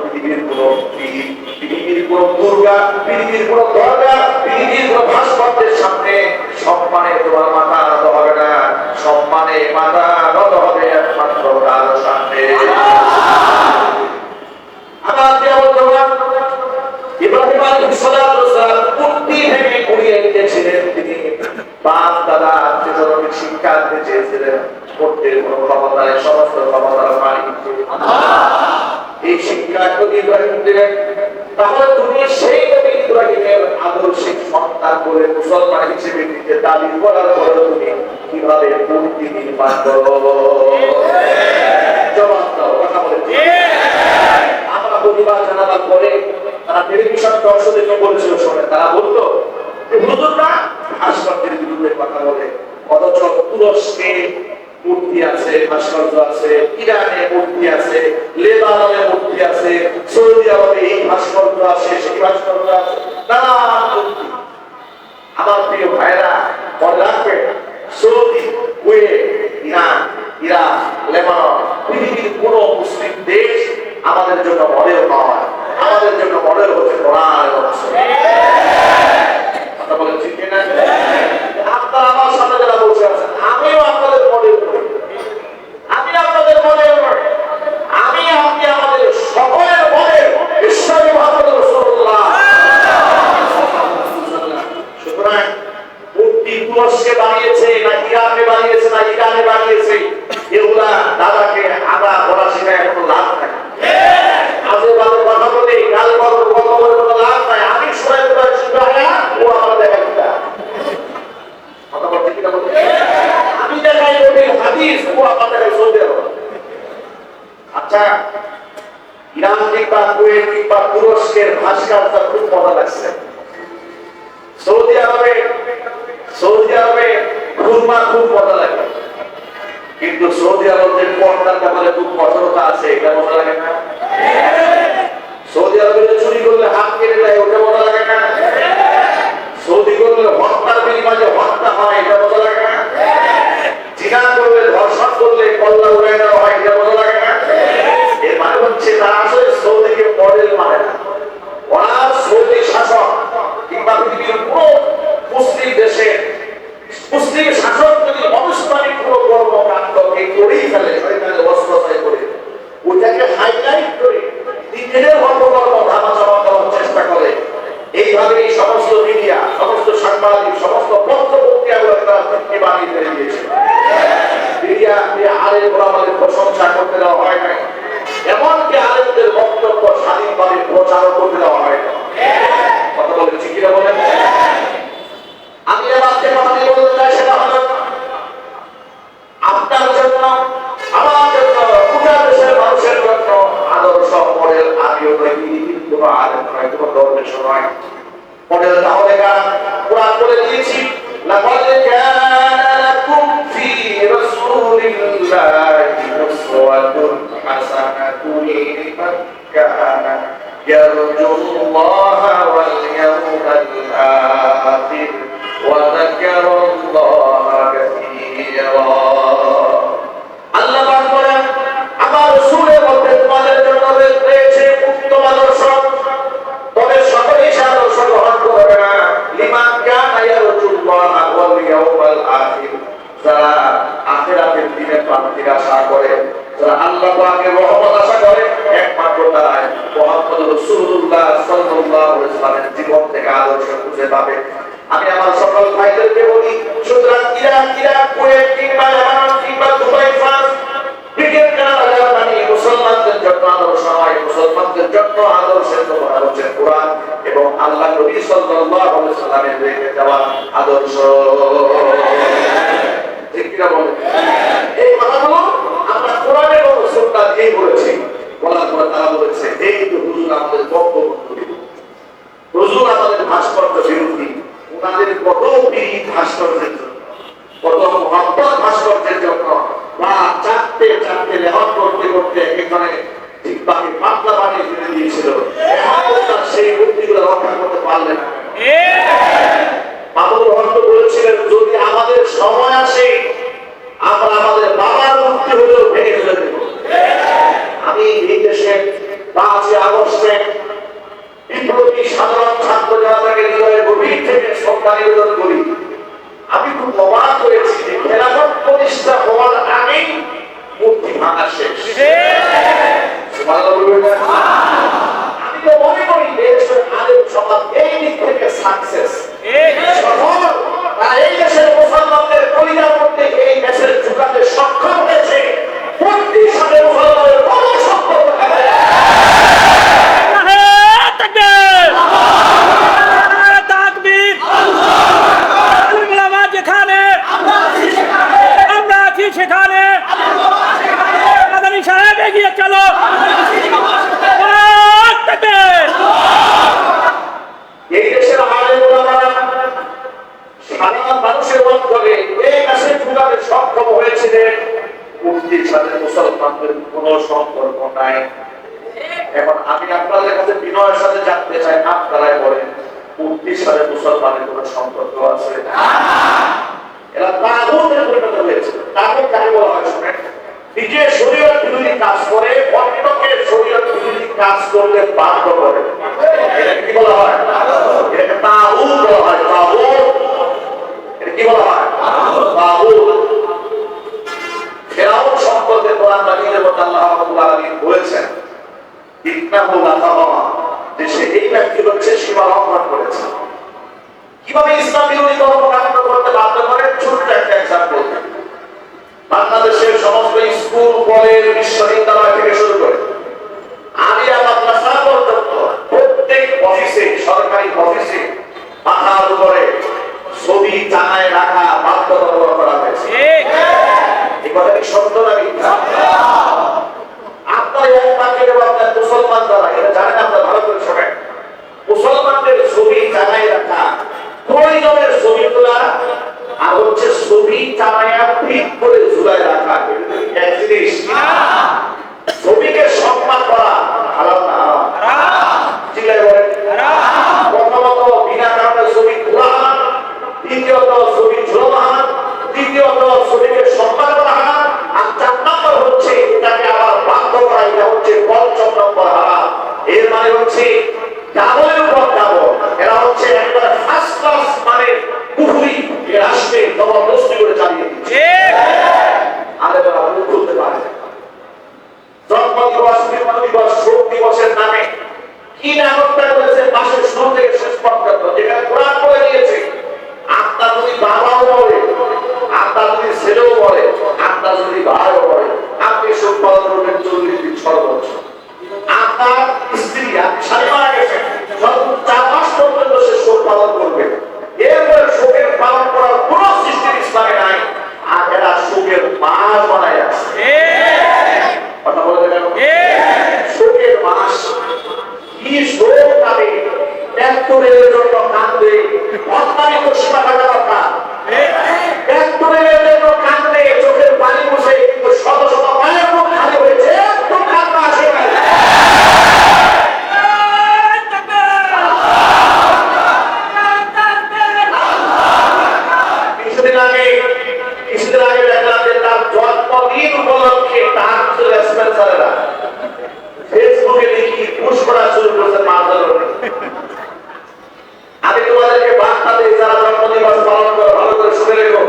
পৃথিবীর কোনো পীর, পৃথিবীর কোনো দুর্গা, পৃথিবীর কোনো দরগা, পৃথিবীর কোনো ভাস্কর্যের সামনে সম্মানে তোমার মাথা নত হবে না, সম্মানে মাথা নত হবে একমাত্র তার সামনে। আমার প্রিয় বন্ধুগণ, ইব্রাহিম আলাইহিস সালাম মূর্তি ভেঙে কুড়িয়ে দিয়েছিলেন। তিনি বাপ দাদা আত্মীয় শিক্ষা দিতে চেয়েছিলেন, করতে কোনো ক্ষমতা নেই, সমস্ত ক্ষমতার মালিক এই শিক্ষা যদি ইব্রাহিম দিলেন, তাহলে তুমি সেই নবী ইব্রাহিমের আদর্শিক সন্তান বলে মুসলমান হিসেবে নিজে দাবি করার পরে তুমি কিভাবে মূর্তি নির্মাণ করো? জবাব দাও, কথা বলে। আমরা প্রতিবাদ জানাবার পরে তারা টেলিভিশন দর্শকদের বলেছিল, শোনে তারা বলতো হুজুররা ভাস্কর্যের বিরুদ্ধে কথা বলে, অথচ তুরস্কে মূর্তি আছে, ভাস্কর্য আছে, ইরানে মূর্তি আছে, লেবাননে মূর্তি আছে, সৌদি আরবে এই ভাস্কর্য আছে, সেই ভাস্কর্য আছে, নানান মূর্তি। আমার প্রিয় ভাইরা, মনে রাখবে Saudi, Kuwait, Iran, Iraq, Lebanon, পৃথিবীর কোন মুসলিম দেশ আমাদের জন্য মডেল নয়। আমাদের জন্য মডেল হচ্ছে কোরআন এবং সুন্নাহ। কথা বলেন ঠিক না? আপনারা আমার সামনে যারা বসে আছেন, আমিও আপনাদের মডেল করি, আমি আপনাদের মডেল করি, আমি আপনি আমাদের সকলের মডেল বিশ্বনবী মুহাম্মদ রাসূলুল্লাহ। সুতরাং মূর্তি তুরস্কে বানিয়েছে না ইরানে বানিয়েছে না ইরানে বানিয়েছে, এগুলা দাদাকে আদা বলা শেখায় কোনো লাভ নাই। আজে বাজে কথা বলে গাল বলে কথা বলে কোনো লাভ নাই। আমি শোনাইতে পারছি ও আমার দেখা দিতা কথা বলতে কিনা বলতে, আমি দেখাই বলি হাদিস, ও আমার দেখাই সৌদি আরব। আচ্ছা, ইরান কিংবা কুয়েত কিংবা তুরস্কের ভাস্কর্যটা খুব মজা লাগছে। সৌদি আরবে খুরমা খুব মজা লাগে, কিন্তু সৌদি আরবের পর্দার ব্যাপারে খুব কঠোরতা আছে, এটা মজা লাগে না? সৌদি আরবে চুরি করলে হাত কেটে দেয়, ওটা মজা লাগে না? সৌদি করলে হত্যার বিনিময়ে হত্যা হয়, এটা মজা লাগে না? জিনা করলে, ধর্ষণ করলে কল্লা উড়াই দেওয়া হয়, এটা মজা লাগে না? এর মানে হচ্ছে তারা আসলে সৌদিকে মডেল মানে না। ওরা সৌদি শাসক কিংবা পৃথিবীর কোন মুসলিম দেশের মুসলিম শাসক যদি অনুষ্ঠানিক কোন কর্মকাণ্ডকে করেই ফেলে, শয়তানের অস্ত্রতায় করে ওটাকে হাইলাইট করে নিজেদের কর্মকর্ম ধামাচাপা দেওয়ার চেষ্টা করে, এইভাবে এই সমস্ত মিডিয়া, সমস্ত সাংবাদিক, সমস্ত পত্র পত্রিকাগুলো তারা বানিয়ে ফেলে দিয়েছে। মিডিয়া আলেম ওলামাদের প্রশংসা করতে দেওয়া হয় নাই, এমনকি আলেমদের বক্তব্য স্বাধীনভাবে প্রচার করতে দেওয়া হয় না। কথা বলে ঠিক কিনা বলেন? আমি এবার যে কথাটি বলতে চাই সেটা হলো আপনার জন্য, আমার জন্য, গোটা দেশের মানুষের জন্য আদর্শ মডেল আমিও নয়, কোনো আলেম নয়, কোনো দরবেশ নয়। মডেল তাহলে কোরআন বলে দিয়েছি, লাকাদ কানা লাকুম ফি রাসূলিল্লাহি উসওয়াতুন হাসানাতুন লিমান কানা ইয়ারজুল্লাহা ওয়াল ইয়াওমাল আখির ওয়া যাকারাল্লাহা কাসীরা। আল্লাহ পাক বলেন, আমার রাসূলের মধ্যে তোমাদের জন্য রয়েছে উত্তম আদর্শ, তবে সকলেই সে আদর্শ গ্রহণ করবে না। লিমান কানা ইয়ারজুল্লাহা ওয়াল ইয়াওমাল আখির, যারা আখিরাতের দিনের প্রাপ্তির আশা করে, যারা আল্লাহ পাকের রহমত আশা করে, একমাত্র তারাই মুহাম্মদ রাসূলুল্লাহ সাল্লাল্লাহু আলাইহি ওয়াসাল্লামের জীবন থেকে আদর্শ খুঁজে পাবে। আমি আমার সকল ভাইদেরকে বলি, সুতরাং ইরান, কুয়েত কিংবা লেবানন কিংবা Dubai, France, Britain, Canada, Germany মুসলমানদের জন্য আদর্শ নয়, মুসলমানদের জন্য আদর্শের তোমার হচ্ছে কোরআন এবং আল্লাহ নবী সাল্লাল্লাহু আলাইহি ওয়াসাল্লামের রেখে দেওয়া আদর্শ। ঠিক কিনা বলেন? এই কথাগুলো আমরা কোরআন এবং সুন্নাহ দিয়েই বলেছি। বলার পরে তারা বলেছে এই তো হুজুর আমাদের বক্তব্য, হুজুর আমাদের ভাস্কর্য বিরোধী, ওনাদের কত পীড়িত ভাস্কর্যের জন্য, কত মহব্বত ভাস্কর্যের জন্য, বা মধ্যে একজনে ঠিকভাবে পাতলা বানিয়ে ফেলে দিয়েছিল, সেই মূর্তিগুলো রক্ষা করতে পারলেন না। মামুনুর হক বলেছিলেন, যদি আমাদের সময় আসে আমরা আমাদের বাবার মূর্তি হলেও ভেঙে ফেলে দেব। আমি এই দেশে 5 আগস্টে বিপ্লবী সাধারণ ছাত্র জনতাকে হৃদয়ের গভীর থেকে শ্রদ্ধা নিবেদন করি। আমি খুব অবাক হয়েছি যে খেলাফত প্রতিষ্ঠা হওয়ার আগেই মূর্তি ভাঙা শেষ। আমি তো মনে করি দেশের আলেম সমাজ এই দিক থেকে সাকসেস। এই দেশের মুসলমানদের কলিজার মধ্যে এই দেশের ঢুকাতে সক্ষম হয়েছে। 35 সালে মুসলমানের কোন সম্পর্ক নেই।
সেখানে সাহেব এগিয়ে চলো।
এই দেশের আলেম ওলামারা সাধারণ মানুষের অন্তরে এই দেশে ঢুকাতে সক্ষম হয়েছিলেন। মুক্তির সাথে মুসলমানদের কোনো সম্পর্ক নাই। এখন আমি আপনাদের কাছে বিনয়ের সাথে জানতে চাই, আপনারাই বলেন মুক্তির সাথে মুসলমানের কোনো সম্পর্ক আছে? এরা তাগুতের পরিণত হয়েছে। তাগুত কাকে বলা হয় শুনেন? নিজে শরীয়ত বিরোধী কাজ করে অন্যকে শরীয়ত বিরোধী কাজ করতে বাধ্য করে। এটাকে কি বলা হয়? এটাকে তাগুত বলা হয়। তাগুত, এটা কি বলা হয়? তাগুত। ফিরআউন সম্পর্কে কোরআন মাজিদের মধ্যে আল্লাহ রাব্বুল আলামিন বলেছেন, ইন্নাহু লাতাগা, যে সে এই ব্যক্তি হচ্ছে সীমা লঙ্ঘন করেছে। কিভাবে ইসলাম বিরোধী কর্মকাণ্ড করতে বাধ্য করে? ছোট্ট একটা এক্সাম্পল। বাংলাদেশের সমস্ত স্কুল, কলেজ, বিশ্ববিদ্যালয় থেকে শুরু করে আলিয়া মাদ্রাসা পর্যন্ত প্রত্যেক অফিসে, সরকারি অফিসে মাথার উপরে ছবি টাঙায় রাখা বাধ্যতামূলক করা হয়েছে। এই কথা কি সত্য না মিথ্যা? আপনার এক বাক্যে আপনার মুসলমান দ্বারা, এটা জানেন আপনার ভালো করে শোনেন, মুসলমানদের ছবি টাঙায় রাখা, প্রয়োজনের ছবি তোলা আর হচ্ছে ছবি টাঙায়া ফিট করে ঝুলায় রাখা এক জিনিস। ছবিকে সম্মান করা হালাল না হারাম? জিজ্ঞাসা করেন। প্রথমত বিনা কারণে ছবি তোলা হারাম, দ্বিতীয়ত ছবি ঝুলানো হারাম, তৃতীয়ত ছবিকে সম্মান করা হারাম, আর 4 নম্বর হচ্ছে এটাকে আবার বাধ্য করা, এটা হচ্ছে 5ম নম্বর হারাম। এর মানে হচ্ছে ডাবলের উপর ডাবল। এরা হচ্ছে একটা ফার্স্ট ক্লাস মানে কুফরি এ রাষ্ট্রে জবরদস্তি করে চালিয়ে দিচ্ছে। আলেমরা মুখ খুলতে পারে না। জন্মদিবস, মৃত্যুদিবস, শোক দিবসের নামে কি নাটকটা করেছে মাসের শুরু থেকে শেষ পর্যন্ত, যেখানে কোরআন বলে দিয়েছে আপনার যদি বাবাও বলে, আপনার যদি ছেলেও বলে, আপনার যদি ভাইও বলে, আপনি শোক পালন করবেন 40 দিন সর্বোচ্চ। আপনার স্ত্রী, আপনি স্বামী মারা গেছেন, 4 মাস পর্যন্ত সে শোক পালন করবে। এরপরে শোকের পালন করার কোন সিস্টেম ইসলামে নাই। আর এরা শোকের মাস বানায় আছে। কথা বলে দেখেন, শোকের মাস কি শোক পাবে? ট্যাক্টরের জন্য কাঁদবে, অত্যাধিক সীমা থাকা দরকার। ট্যাক্টরের জন্য কাঁদবে, চোখের পানি মুছে, কিন্তু শত শত পায়ের মুখ খালি হয়েছে, একদম কান্না আসে না। কিছুদিন আগে দেখলাম যে তার জন্মদিন উপলক্ষে তার স্পেন্সারেরা ফেসবুকে দেখি পুশ করা শুরু করেছে মারধর। আমি তোমাদেরকে বার্তা দিই, যারা জন্মদিবস পালন করো ভালো করে শুনে রেখো,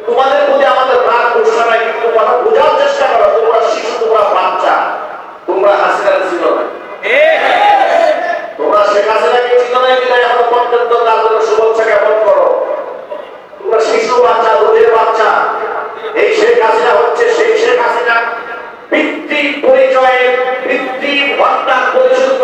তোমাদের প্রতি আমাদের রাগ গুসা নাই, কিন্তু কথা বোঝার চেষ্টা করো। তোমরা শিশু, তোমরা বাচ্চা, তোমরা হাসিনাকে ছিল না, তোমরা শেখ হাসিনাকে ছিল না, বিদায় এখন পর্যন্ত তাদের শুভেচ্ছা জ্ঞাপন করো। তোমরা শিশু, বাচ্চা, দুধের বাচ্চা। এই শেখ হাসিনা হচ্ছে সেই শেখ হাসিনা পিতৃ পরিচয়ে, পিতৃ ভর্তা পরিশুদ্ধ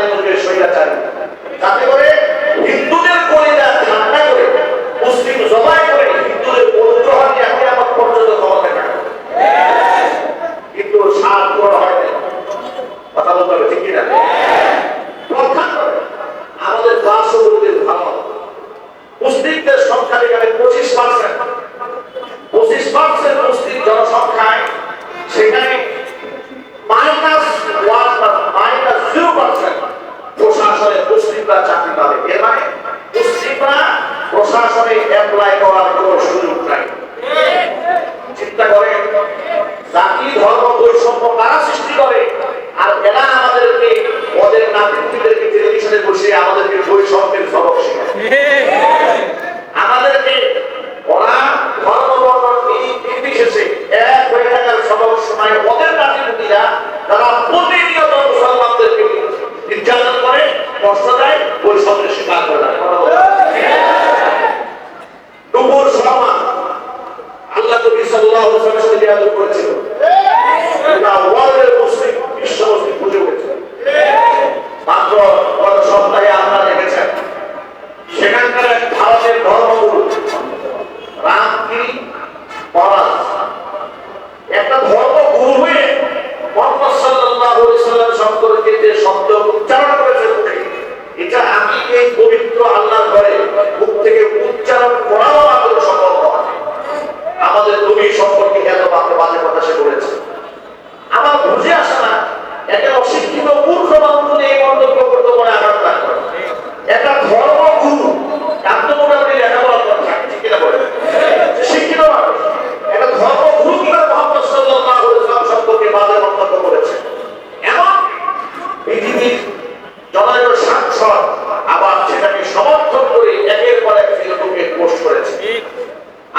তৎকালীন যুগের স্বৈরাচারী, যাতে করে হিন্দুদের কলিজা ঠান্ডা করে মুসলিম জবাই করে হিন্দুদের অনুগ্রহ নিয়ে কিয়ামত পর্যন্ত ক্ষমতায় থাকে। কিন্তু সাত বড় হয় না, কথা বলতে হবে ঠিক কিনা? রক্ষা করে আমাদের পার্শ্ববর্তীদের ভালো মুসলিমদের সংখ্যা এখানে 25%। 25% মুসলিম জনসংখ্যায় সেখানে -1% প্রশাসনে মুসলিমরা চাকরি পাবে। এর মানে মুসলিমরা প্রশাসনে অ্যাপ্লাই করার কোনো সুযোগ নাই। চিন্তা করে জাতি ধর্ম বৈষম্য কারা সৃষ্টি করে, আর এরা আমাদেরকে ওদের নাতিদেরকে টেলিভিশনে বসিয়ে আমাদেরকে বৈষম্যের সবক শেখায়। আমাদেরকে ওরা ধর্ম বর্ণ নির্বিশেষে এক হয়ে থাকার সবক শোনায়। ওদের নাতিরা যারা প্রতিনিয়ত মুসলমানদেরকে নির্যাতন করে, কষ্ট দেয়, বৈষম্যের শিকার করে দেয়। দুপুর সমান আল্লাহ নবী সাল্লাল্লাহু আলাইহি ওয়াসাল্লামের সাথে বিয়াদব করেছিল। এটা ওয়ার্ল্ডের মুসলিম, বিশ্ব মুসলিম বুঝে উঠেছে। মাত্র গত সপ্তাহে আপনারা দেখেছেন সেখানকার এক ভারতের ধর্মগুরু রামগিরি মহারাজ একটা ধর্মগুরু হয়ে মুহাম্মদ সাল্লাল্লাহু আলাইহি ওয়াসাল্লাম সম্পর্কে যে শব্দ উচ্চারণ করেছে মুখে, এটা আমি এই পবিত্র আল্লাহর ঘরে মুখ থেকে উচ্চারণ করাও আমাদের সম্ভব নয়। আমাদের নবী সম্পর্কে এত বাজে কথা সে বলেছে। আমার বুঝে আসে না, একটা অশিক্ষিত মূর্খ মানুষ এই মন্তব্য করতে পারে, আঘাত লাগবে। একটা ধর্মগুরু এত মোটামুটি লেখাপড়া কথা ঠিক কিনা বলে শিক্ষিত মানুষ একটা ধর্মগুরু কিভাবে মুহাম্মদ সাল্লাল্লাহু আলাইহি ওয়াসাল্লাম সম্পর্কে বাজে মন্তব্য করেছে। এমন পৃথিবীর জনৈক সাংসদ আবার সেটাকে সমর্থন করে একের পর এক ফেসবুকে পোস্ট করেছে।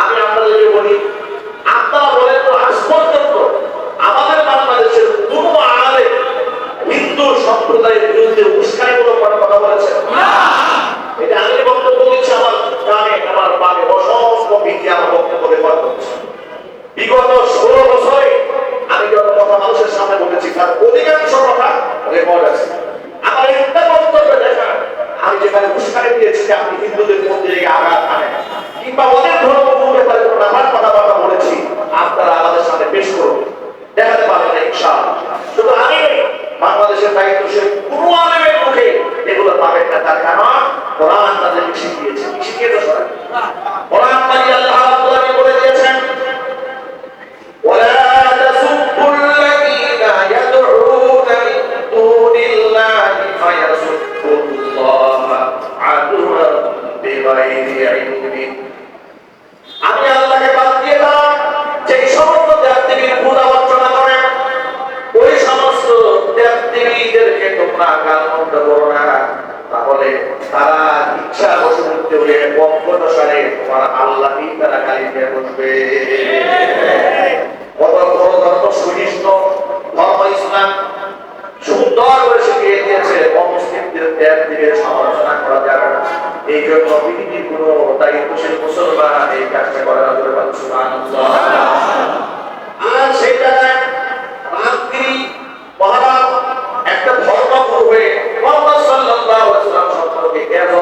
আমি আপনাদেরকে বলি, আপনারা বলেন তো আজ পর্যন্ত আমাদের বাংলাদেশের কোন আলেম হিন্দু সম্প্রদায়ের বিরুদ্ধে উস্কানিমূলক কথা বলেছে? এটা আমি বক্তব্য দিচ্ছি, আমার কানে আমার পানে অসংখ্য বিধি আমার বক্তব্য রেকর্ড করছে। বিগত 16 বছরে আমি যত কথা মানুষের সামনে বলেছি তার অধিকাংশ কথা রেকর্ড আছে। আমার একটা বক্তব্য দেখা আমি যেখানে উস্কানি দিয়েছি যে আপনি হিন্দুদের মন্দিরে আঘাত আনেন কিংবা ওদের ধর্মগুরুর ব্যাপারে কোনো নানান কথাবার্তা বলেছি, আপনারা আমাদের সামনে পেশ করুন, দেখাতে পারবেন না ইনশাআল্লাহ। শুধু আমি বাংলাদেশের দায়িত্বশীল কোনো আলেমের মুখে এগুলো পাবেন না, তার কারণ কোরআন তাদেরকে শিখিয়েছে। শিখিয়েছে সবাই কোরআন পানি আল্লাহ রাব্বুল আলামিন বলে দিয়েছেন, ওয়ালা তাসুব্বুল্লাযীনা ইয়াদউনা মিন দুনিল্লাহি ফায়াসুব্বুল্লাহা আদওয়ান বিগাইরি ইলমিন। আমি আল্লাহকে বাদ দিয়ে দাও যে সমস্ত দেবদেবীর পূজা অর্চনা করে, ওই সমস্ত দেবদেবীদেরকে তোমরা গালমন্দ করো না, তাহলে তারা ইচ্ছা বশবর্তী হয়ে পক্ষদশারে তোমার আল্লাহই তারা গালি দিয়ে বসবে। কত বড় ধর্ম সুনিষ্ঠ ধর্ম ইসলাম সুন্দর করে শিখিয়ে দিয়েছে অমুসলিমদের দেবদেবীর সমালোচনা করা যাবে না। এই জন্য পৃথিবীর কোন দায়িত্বশীল মুসলমান এই কাজটা করে না। সুবহানাল্লাহ। আর সেই জায়গায় রামগিরি মহারাজ একটা ধর্মগুরু হয়ে মুহাম্মদ সাল্লাল্লাহু আলাইহি ওয়াসাল্লাম সম্পর্কে এত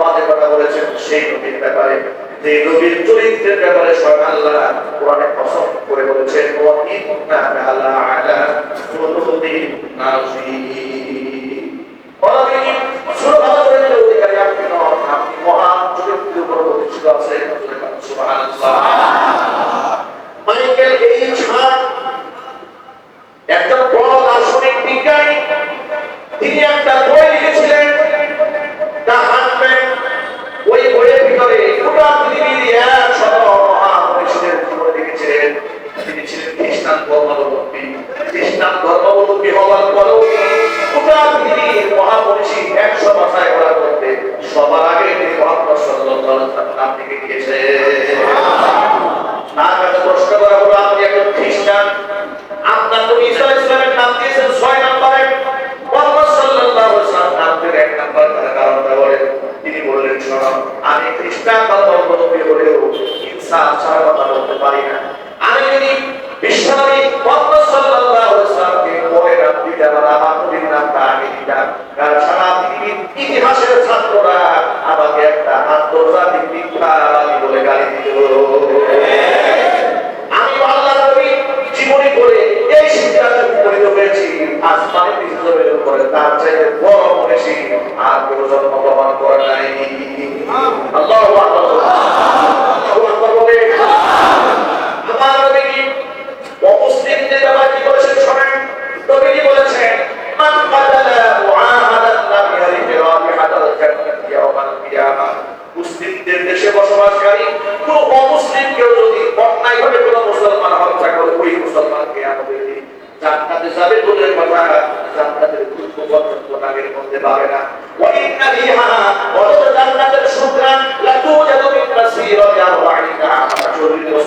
বাজে কথা বলেছেন। সেই নবীর ব্যাপারে, যে নবীর চরিত্রের ব্যাপারে স্বয়ং আল্লাহ কোরআনে কসম করে বলেছেন, ওয়া ইন্নাকা লা'আলা খুলুকিন আযীম। অনবীর সুরভালো চরিত্রের অধিকারী আপনি নন, আপনি মহান চরিত্রের উপর প্রতিষ্ঠিত আছেন। সুবহানাল্লাহ। মাইকেল এইচ হার্ট একজন বড় দার্শনিক বিজ্ঞানী, তিনি একটা বই লিখেছিলেন দ্য হান্ড্রেড। ওই বইয়ের ভিতরে গোটা পৃথিবীর 100 মহামনীষীদের জীবনে লিখেছিলেন। তিনি ছিলেন খ্রিস্টান ধর্মাবলম্বী। খ্রিস্টান ধর্মাবলম্বী হওয়ার পরেও গোটা পৃথিবীর মহামনীষী 100 বাছাই করার মধ্যে সবার আগে তিনি মুহাম্মদ সাল্লাল্লাহু আলাইহি ওয়াসাল্লাম নাম থেকে গিয়েছেন। তার কাছে প্রশ্ন করা হলো, আপনি একজন খ্রিস্টান, আপনার নবী ঈসা আলাইহিস সালামের নাম দিয়েছেন 6 নম্বরে, মুহাম্মদ সাল্লাল্লাহু আলাইহি ওয়াসাল্লাম নাম দিয়ে 1 নম্বর, তার কারণটা বলেন। তিনি বললেন, শোনো, আমি খ্রিস্টান ধর্মাবলম্বী হলেও ইনসাফ ছাড়া কথা বলতে পারি না। আমি যদি বিশ্বনবী মুহাম্মদ সাল্লাল্লাহু আলাইহি ওয়াসাল্লামকে পরে নাম দিতাম, আমার নবীর নামটা আগে দিতাম, কারণ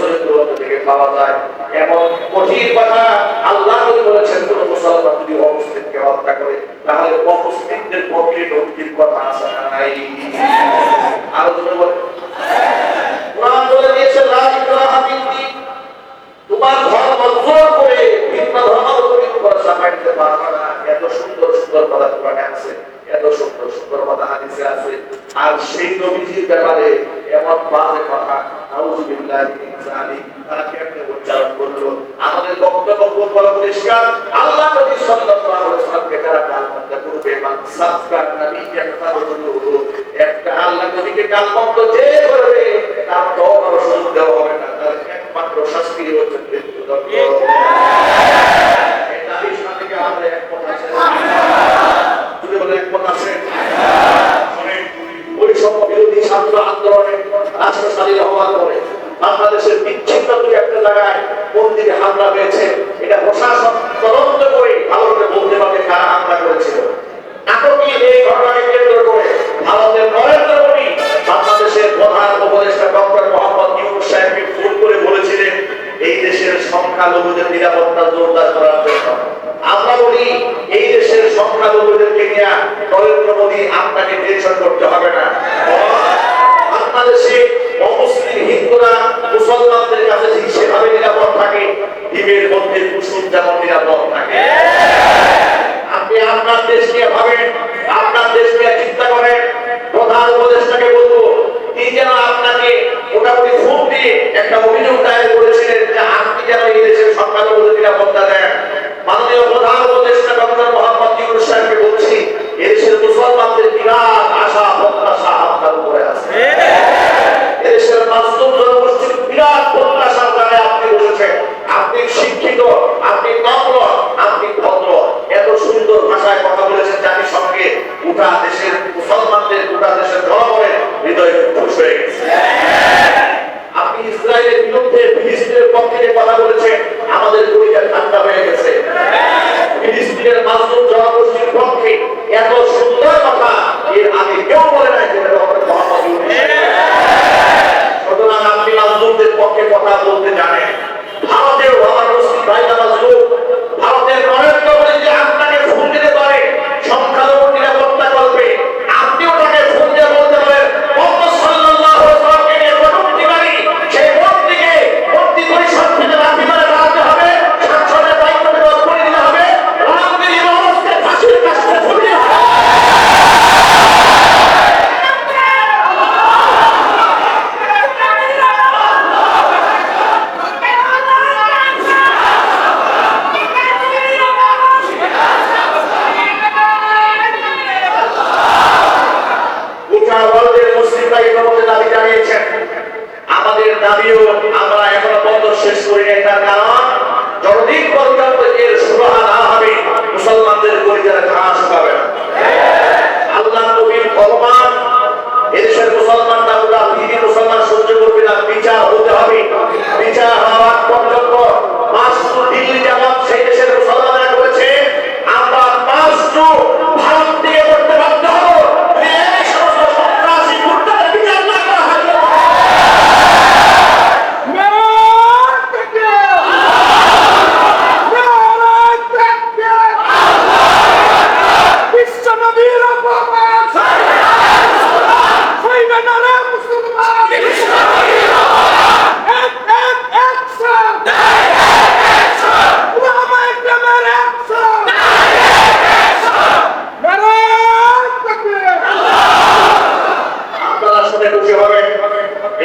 রসুলের গ্রন্থ থেকে পাওয়া যায়। এমন কঠিন কথা আল্লাহ নবী বলেছেন, কোন মুসলমান যদি অমুসলিমকে হত্যা করে তাহলে অমুসলিমদের পক্ষে নবীর কথা আছে না নাই? আরো জোরে বলেন। কোরআন বলে দিয়েছে লা ইকরাহা ফিদ্দীন, তোমার ধর্ম জোর করে ভিন্ন ধর্মাবলম্বী করে চাপাইতে পারবে না। এত সুন্দর সুন্দর কথা কোরআনে আছে, এত সুন্দর সুন্দর কথা হাদিসে আছে, আর সেই নবীজির ব্যাপারে এমন বাজে কথা নাউযুবিল্লাহি মিন যালিক তারা কেমনে উচ্চারণ করলো? আমাদের বক্তব্য খুব বড় পরিষ্কার। আল্লাহ নবী সাল্লাল্লাহু আলাইহি ওয়াসাল্লামকে যারা গালমন্দ করবে, মান সাবকাত নবীকে ফারুদুহু, একটা আল্লাহ নবীকে গালমন্দ যে করবে তার তওবা রসুল দেওয়া হবে না, তার একমাত্র শাস্তি হচ্ছে মৃত্যুদণ্ড। এই দাবির সাথে কি আমাদের একমত আছে? যদি বলে একমত আছে, বৈষম্য বিরোধী ছাত্র আন্দোলনে রাষ্ট্র স্বাধীন হওয়ার পরে বাংলাদেশের বিচ্ছিন্ন দুই একটা জায়গায় মন্দিরে হামলা হয়েছে। এটা প্রশাসন তদন্ত করে ভালো করে বলতে পারবে কারা হামলা করেছিল। নাটকীয় এই ঘটনাকে কেন্দ্র করে ভারতের নরেন্দ্র মোদী বাংলাদেশের প্রধান উপদেষ্টা ডক্টর মোহাম্মদ ইউনূস সাহেবকে ফোন করে বলেছিলেন এই দেশের সংখ্যালঘুদের নিরাপত্তা জোরদার করার জন্য। আমরা বলি এই দেশের সংখ্যালঘুদেরকে নিয়ে নরেন্দ্র মোদী আপনাকে টেনশন করতে হবে না। বাংলাদেশে অমুসলিম হিন্দুরা মুসলমানদের কাছে ঠিক সেভাবে নিরাপদ থাকে, ডিমের মধ্যে কুসুম যেমন নিরাপদ থাকে। আপনি আপনার দেশ নিয়ে ভাবেন, আপনার দেশ নিয়ে চিন্তা করেন। প্রধান উপদেষ্টাকে বলবো তিনি যেন আপনাকে মোটামুটি ফোন দিয়ে একটা অভিযোগ দায়ের করেছিলেন যে আপনি যেন এই দেশের সংখ্যালঘুদের নিরাপত্তা দেন। মাননীয় প্রধান উপদেষ্টা ডক্টর মোহাম্মদ ইউনূস সাহেবকে বলছি, এদেশের মুসলমানদের বিরাট আশা প্রত্যাশা আপনার উপরে আছে। এদেশের মাসলুম জনগোষ্ঠীর বিরাট প্রত্যাশার জায়গায় আপনি বসেছেন। আপনি শিক্ষিত, আপনি নম্র, আপনি ভদ্র, এত সুন্দর ভাষায় কথা বলেছেন জাতিসংঘে, গোটা দেশের মুসলমানদের, গোটা দেশের জনগণের হৃদয় খুশি হয়ে গেছে। আপনি ইসরায়েলের বিরুদ্ধে, ফিলিস্তিনের পক্ষে কথা বলেছেন, আমাদের কলিজা ঠান্ডা হয়ে গেছে। ফিলিস্তিনের মাসলুম জনগোষ্ঠীর পক্ষে এত সুন্দর কথা এর আগে কেউ বলে নাই যে ডক্টর মোহাম্মদ ইউনূস। সুতরাং আপনি মাসলুমদের পক্ষে কথা বলতে জানেন। ভারতেও আমার মুসলিম ভাইরা মাসলুম, ভারতের নরেন্দ্র মোদী যে আপনাকে ফোন দিতে পারে সংখ্যালঘু নিরাপত্তা করবে, আপনি ওটাকে ফোন দিয়ে বলতে পারেন মুহাম্মদ সাল্লাল্লাহু আলাইহি ওয়াসাল্লামকে নিয়ে কটূক্তিকারী সেই মূর্তিকে মূর্তি পরিষদ থেকে রাখি করে দাঁড়াতে হবে, সংসদের দায়িত্ব দেওয়া করে দিতে হবে, রামগিরি মহারাজকে ফাঁসির কাস্টে ঝুলিয়ে হবে। দাবি জানিয়েছেন, আমাদের দাবিও আমরা এখনো বন্ধ শেষ করি নাই। তার কারণ যতদিন পর্যন্ত এর সুরাহা না হবে মুসলমানদের পরিচয় ঘাস পাবে না। আল্লাহ নবীর ফরমান, এদেশের মুসলমানরা ওরা দিদি মুসলমান সহ্য করবে না, বিচার হতে হবে। বিচার হওয়ার পর্যন্ত মাসটু দিল্লি জামাত সেই দেশের মুসলমানরা করেছে, আমরা মাসটু ভারত থেকে করতে বাধ্য হবো। এই সমস্ত সন্ত্রাসী গুন্ডাদের বিচার না করা হয়।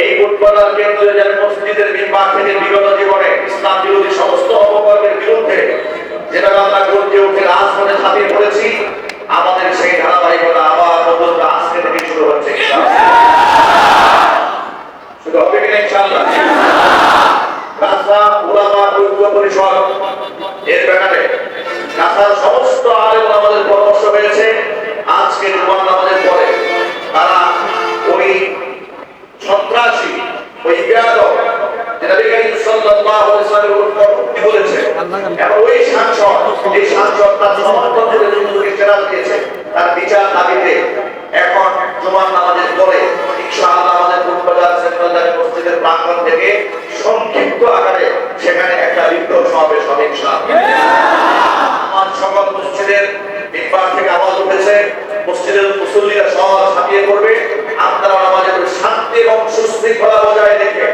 এই ফুটবলার কেন্দ্রে যারা মসজিদের মিম্বার থেকে বিগত জীবনে ইসলাম বিরোধী সমস্ত অপকর্মের বিরুদ্ধে যেটা আমরা গর্জে উঠে রাজপথে ঝাঁপিয়ে পড়েছি, আমাদের সেই ধারাবাহিকতা আবার নতুন আজকে থেকে শুরু হচ্ছে। শুরু হবে কিনা ইনশাআল্লাহ? গাছা উলামা ঐক্য পরিষদ এর ব্যাপারে গাছার সমস্ত আলেম আমাদের পরামর্শ হয়েছে, আজকে জুমার নামাজের পরে তারা ওই সন্ত্রাসী, ওই বেয়াদব যেটা বিজ্ঞানী সাল্লাল্লাহু আলাইহি ওয়াসাল্লামের উপর কটূক্তি বলেছে, এবং ওই সাংসদ, এই সাংসদ তার সমর্থন করে যুদ্ধকে ফেরাত দিয়েছে, তার বিচার দাবিতে এখন জুমার নামাজের পরে ইনশাআল্লাহ আমাদের ফুটবলার সেন্ট্রাল মসজিদের প্রাঙ্গণ থেকে সংখ্যা মসজিদের মুসল্লিরা সব ঝাঁপিয়ে পড়বে, আপনারা নামাজে শান্তি এবং সুশৃঙ্খলা বজায় রেখে